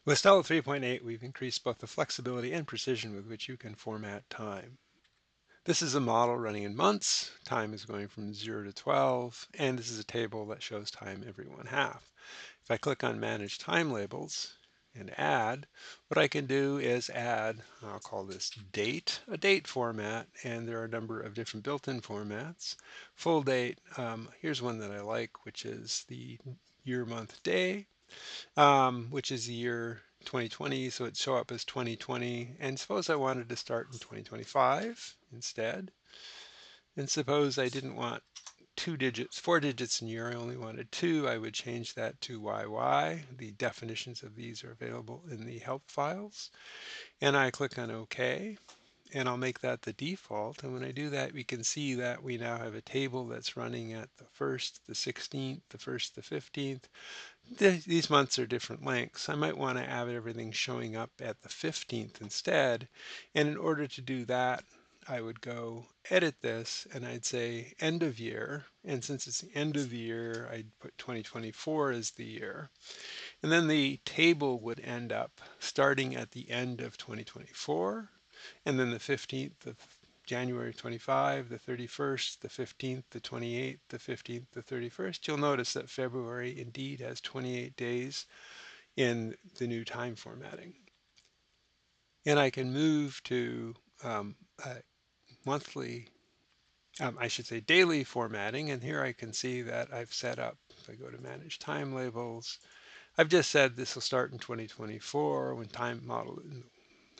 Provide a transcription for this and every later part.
With Stella 3.8, we've increased both the flexibility and precision with which you can format time. This is a model running in months. Time is going from 0 to 12, and this is a table that shows time every 1/2. If I click on Manage Time Labels and Add, what I can do is add, I'll call this Date, a date format, and there are a number of different built-in formats. Full date, here's one that I like, which is the year, month, day, which is the year 2020, so it'd show up as 2020. And suppose I wanted to start in 2025 instead. And suppose I didn't want 2 digits, 4 digits in year, I only wanted two, I would change that to YY. The definitions of these are available in the help files. And I click on OK, and I'll make that the default. And when I do that, we can see that we now have a table that's running at the 1st, the 16th, the 1st, the 15th. These months are different lengths. I might want to have everything showing up at the 15th instead. And in order to do that, I would go edit this and I'd say end of year. And since it's the end of the year, I'd put 2024 as the year. And then the table would end up starting at the end of 2024, and then the 15th of January 25, the 31st, the 15th, the 28th, the 15th, the 31st. You'll notice that February indeed has 28 days in the new time formatting. And I can move to monthly, I should say daily formatting. And here I can see that I've set up, if I go to Manage Time Labels, I've just said this will start in 2024. When time model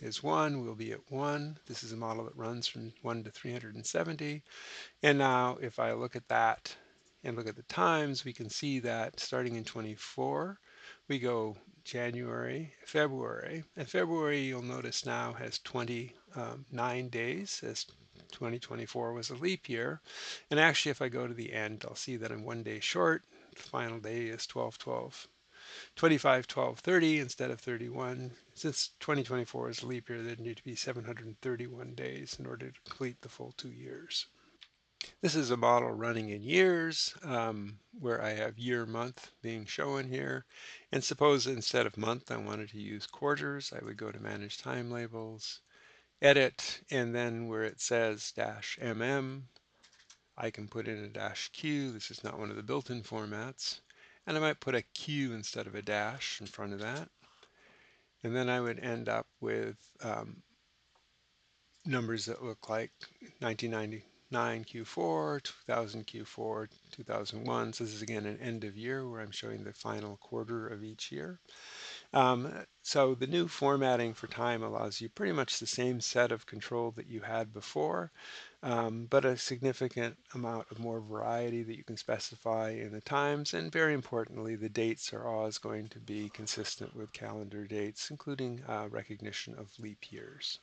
is 1, we'll be at 1. This is a model that runs from 1 to 370. And now if I look at that and look at the times, we can see that starting in 24, we go January, February. And February, you'll notice now, has 29 days, as 2024 was a leap year. And actually, if I go to the end, I'll see that I'm 1 day short. The final day is 12/12. 25, 12, 30 instead of 31. Since 2024 is a leap year, there need to be 731 days in order to complete the full 2 years. This is a model running in years, where I have year, month being shown here. And suppose instead of month, I wanted to use quarters, I would go to Manage Time Labels, Edit, and then where it says -mm, I can put in a -q. This is not one of the built-in formats. And I might put a Q instead of a dash in front of that. And then I would end up with numbers that look like 1999 Q4, 2000 Q4, 2001. So this is again an end of year where I'm showing the final quarter of each year. So the new formatting for time allows you pretty much the same set of control that you had before, but a significant amount of more variety that you can specify in the times. And very importantly, the dates are always going to be consistent with calendar dates, including recognition of leap years.